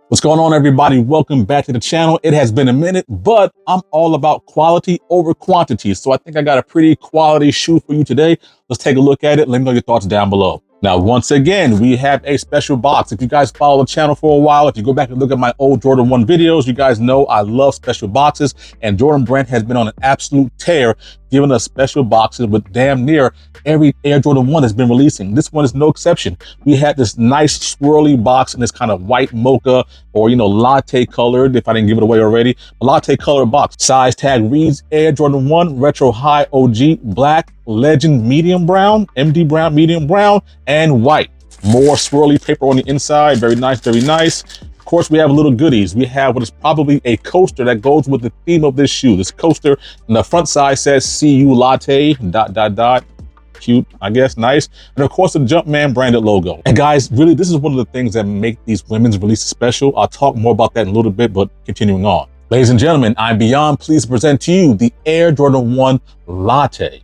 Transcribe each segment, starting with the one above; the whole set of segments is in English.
What's going on, everybody? Welcome back to the channel. It has been a minute, but I'm all about quality over quantity. So I think I got a pretty quality shoe for you today. Let's take a look at it. Let me know your thoughts down below. Now, once again, we have a special box. If you guys follow the channel for a while, if you go back and look at my old Jordan 1 videos, you guys know I love special boxes, and Jordan Brand has been on an absolute tear, giving us special boxes with damn near every Air Jordan 1 has been releasing. This one is no exception. We had this nice swirly box in this kind of white mocha or, latte colored, if I didn't give it away already, a latte colored box. Size tag reads Air Jordan 1 Retro High OG Black Legend Medium Brown, MD Brown Medium Brown, and white. More swirly paper on the inside. Very nice, very nice. Of course, we have little goodies. We have what is probably a coaster that goes with the theme of this shoe. This coaster on the front side says "See You Latte." ... Cute, I guess, nice. And of course, the Jumpman branded logo. And guys, really, this is one of the things that make these women's releases special. I'll talk more about that in a little bit, but continuing on. Ladies and gentlemen, I'm beyond pleased to present to you the Air Jordan 1 Latte.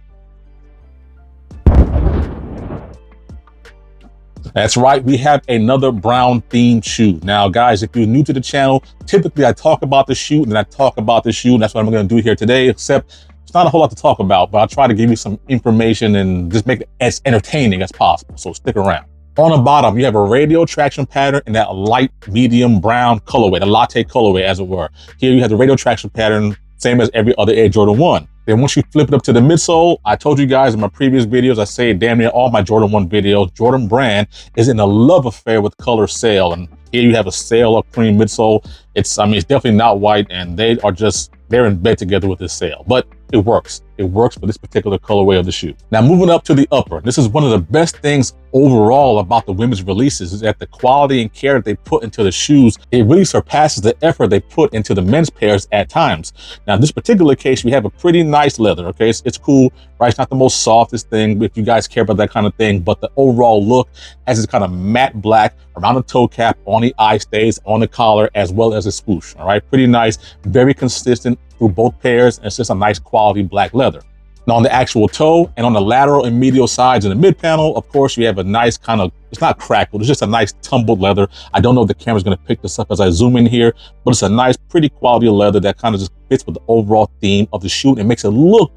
That's right, we have another brown themed shoe. Now guys, if you're new to the channel, typically I talk about the shoe and then I talk about the shoe, and that's what I'm gonna do here today, except it's not a whole lot to talk about, but I'll try to give you some information and just make it as entertaining as possible, so stick around. On the bottom, you have a radial traction pattern in that light medium brown colorway, the latte colorway as it were. Here you have the radial traction pattern, same as every other Air Jordan 1. Then once you flip it up to the midsole, I told you guys in my previous videos, I say damn near all my Jordan 1 videos, Jordan Brand is in a love affair with color sail. And here you have a sail of cream midsole. It's definitely not white, and they're in bed together with this sail, but it works. It works for this particular colorway of the shoe. Now moving up to the upper, this is one of the best things overall about the women's releases is that the quality and care that they put into the shoes, it really surpasses the effort they put into the men's pairs at times. Now in this particular case, we have a pretty nice leather, okay? It's cool, right? It's not the most softest thing, if you guys care about that kind of thing, but the overall look has this kind of matte black around the toe cap, on the eye stays, on the collar, as well as a swoosh, all right? Pretty nice, very consistent through both pairs, and it's just a nice quality black leather. Now on the actual toe and on the lateral and medial sides in the mid panel, of course, you have a nice kind of, it's not crackled, it's just a nice tumbled leather. I don't know if the camera's gonna pick this up as I zoom in here, but it's a nice, pretty quality leather that kind of just fits with the overall theme of the shoe and makes it look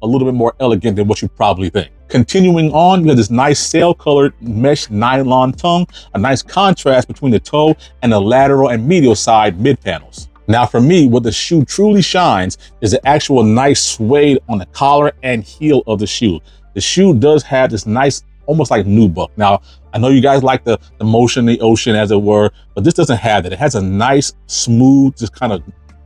a little bit more elegant than what you probably think. Continuing on, you have this nice sail-colored mesh nylon tongue, a nice contrast between the toe and the lateral and medial side mid panels. Now for me, what the shoe truly shines is the actual nice suede on the collar and heel of the shoe. The shoe does have this nice, almost like nubuck. Now, I know you guys like the motion, the ocean as it were, but this doesn't have that. It has a nice, smooth, just kind of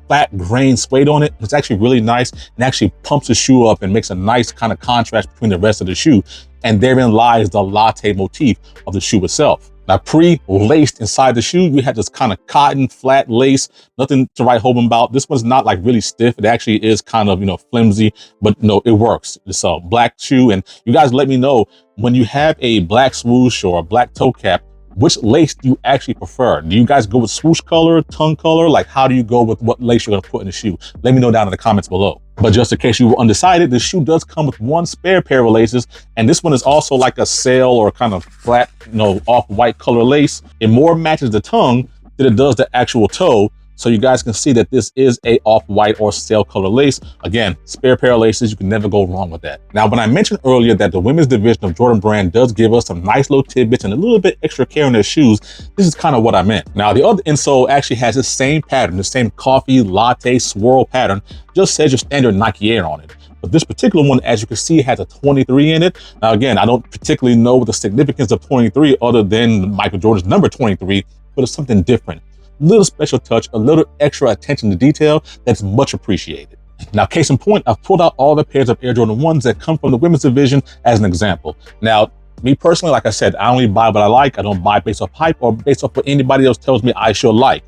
flat grain suede on it. It's actually really nice and actually pumps the shoe up and makes a nice kind of contrast between the rest of the shoe. And therein lies the latte motif of the shoe itself. Now, pre-laced inside the shoe, we had this kind of cotton flat lace, nothing to write home about. This one's not like really stiff. It actually is kind of, flimsy, but no, it works. It's a black shoe. And you guys let me know when you have a black swoosh or a black toe cap, which lace do you actually prefer? Do you guys go with swoosh color, tongue color? Like, how do you go with what lace you're gonna put in the shoe? Let me know down in the comments below. But just in case you were undecided, the shoe does come with one spare pair of laces, and this one is also like a sail or kind of flat, off-white color lace. It more matches the tongue than it does the actual toe, so you guys can see that this is a off-white or sail color lace. Again, spare pair of laces, you can never go wrong with that. Now, when I mentioned earlier that the women's division of Jordan Brand does give us some nice little tidbits and a little bit extra care in their shoes, this is kind of what I meant. Now, the other insole actually has the same pattern, the same coffee latte swirl pattern, just says your standard Nike Air on it. But this particular one, as you can see, has a 23 in it. Now, again, I don't particularly know the significance of 23 other than Michael Jordan's number 23, but it's something different. Little special touch, a little extra attention to detail that's much appreciated. Now, case in point, I've pulled out all the pairs of Air Jordan 1s that come from the women's division as an example. Now, me personally, like I said, I only buy what I like. I don't buy based off hype or based off what anybody else tells me I should like.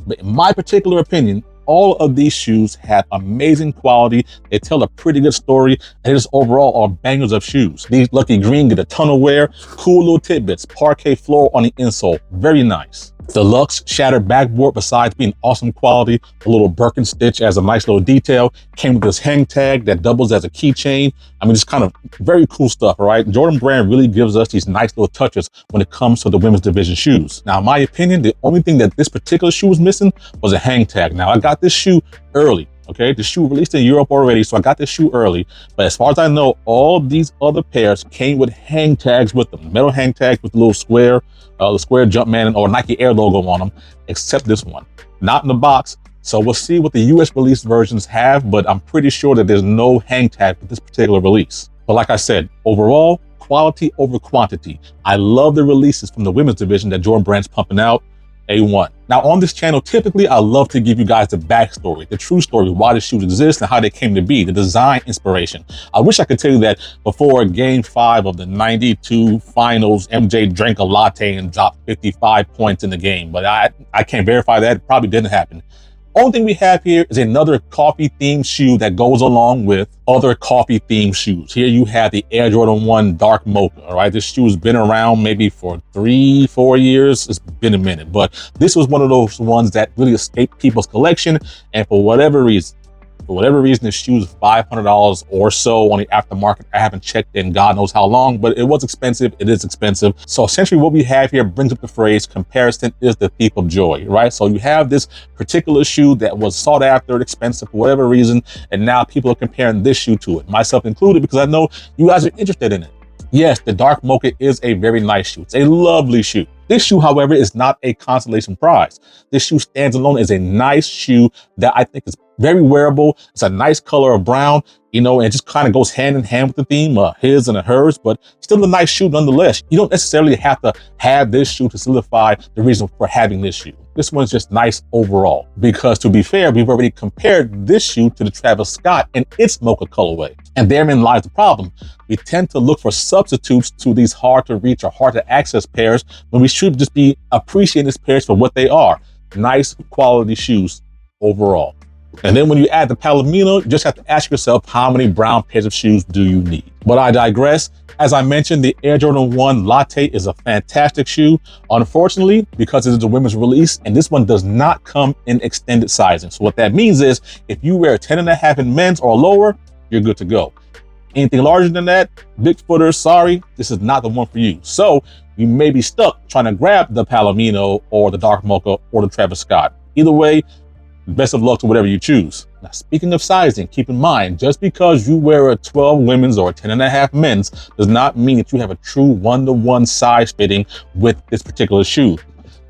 But in my particular opinion, all of these shoes have amazing quality. They tell a pretty good story, and just overall are bangers of shoes. These Lucky Green get a ton of wear, cool little tidbits, parquet floor on the insole, very nice. Deluxe shattered backboard, besides being awesome quality, a little Birkin stitch as a nice little detail, came with this hang tag that doubles as a keychain. I mean, just kind of very cool stuff, all right? Jordan Brand really gives us these nice little touches when it comes to the women's division shoes. Now, in my opinion, the only thing that this particular shoe was missing was a hang tag. Now, I got this shoe early. Okay, the shoe released in Europe already, so I got this shoe early. But as far as I know, all these other pairs came with hang tags with them, metal hang tags with the little square, the square Jumpman or Nike Air logo on them, except this one, not in the box. So we'll see what the US release versions have, but I'm pretty sure that there's no hang tag with this particular release. But like I said, overall, quality over quantity. I love the releases from the women's division that Jordan Brand's pumping out. A1. Now on this channel, typically I love to give you guys the backstory, the true story, why the shoes exist and how they came to be, the design inspiration. I wish I could tell you that before game 5 of the 92 finals, MJ drank a latte and dropped 55 points in the game, but I can't verify that. It probably didn't happen. Only thing we have here is another coffee themed shoe that goes along with other coffee themed shoes. Here you have the Air Jordan 1 Dark Mocha, all right? This shoe has been around maybe for 3-4 years. It's been a minute, but this was one of those ones that really escaped people's collection. And for whatever reason, this shoe is $500 or so on the aftermarket. I haven't checked in God knows how long, but it was expensive. It is expensive. So essentially what we have here brings up the phrase, comparison is the thief of joy, right? So you have this particular shoe that was sought after, expensive for whatever reason, and now people are comparing this shoe to it, myself included, because I know you guys are interested in it. Yes, the Dark Mocha is a very nice shoe. It's a lovely shoe. This shoe, however, is not a consolation prize. This shoe stands alone as a nice shoe that I think is very wearable. It's a nice color of brown, you know, and it just kind of goes hand in hand with the theme, his and a hers, but still a nice shoe nonetheless. You don't necessarily have to have this shoe to solidify the reason for having this shoe. This one's just nice overall, because to be fair, we've already compared this shoe to the Travis Scott and its Mocha colorway. And therein lies the problem. We tend to look for substitutes to these hard to reach or hard to access pairs when we should just be appreciating these pairs for what they are. Nice quality shoes overall. And then when you add the Palomino, you just have to ask yourself, how many brown pairs of shoes do you need? But I digress. As I mentioned, the Air Jordan 1 Latte is a fantastic shoe. Unfortunately, because it is a women's release, and this one does not come in extended sizing. So what that means is, if you wear 10.5 in men's or lower, you're good to go. Anything larger than that, big footers, sorry, this is not the one for you. So you may be stuck trying to grab the Palomino or the Dark Mocha or the Travis Scott. Either way, best of luck to whatever you choose. Now, speaking of sizing, keep in mind, just because you wear a 12 women's or a 10.5 men's does not mean that you have a true one-to-one size fitting with this particular shoe.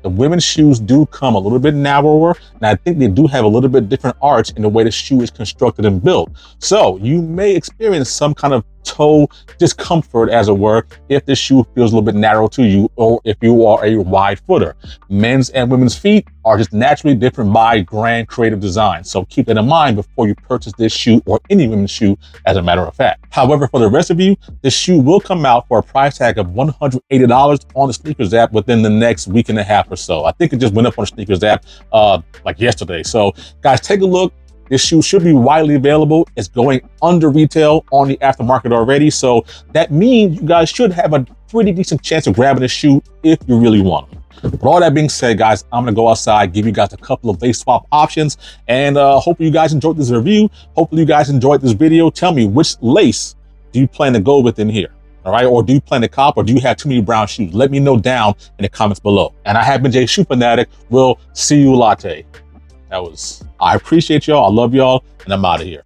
The women's shoes do come a little bit narrower, and I think they do have a little bit different arch in the way the shoe is constructed and built. So you may experience some kind of toe discomfort, as it were, if the shoe feels a little bit narrow to you, or if you are a wide footer. Men's and women's feet are just naturally different by grand creative design. So keep that in mind before you purchase this shoe or any women's shoe, as a matter of fact. However, for the rest of you, this shoe will come out for a price tag of $180 on the Sneakers app within the next week and a half or so. I think it just went up on the Sneakers app like yesterday. So guys, take a look. This shoe should be widely available. It's going under retail on the aftermarket already. So that means you guys should have a pretty decent chance of grabbing this shoe if you really want them. With all that being said, guys, I'm gonna go outside, give you guys a couple of lace swap options, and hopefully you guys enjoyed this review. Hopefully you guys enjoyed this video. Tell me, which lace do you plan to go with in here? All right, or do you plan to cop, or do you have too many brown shoes? Let me know down in the comments below. And I have been Jay Shoe Fanatic. We'll see you Latte. I appreciate y'all. I love y'all, and I'm out of here.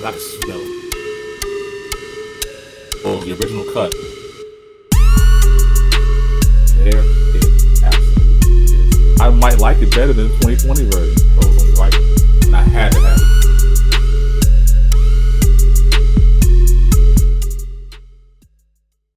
I can smell it. Oh, the original cut. There it absolutely is. I might like it better than the 2020 version.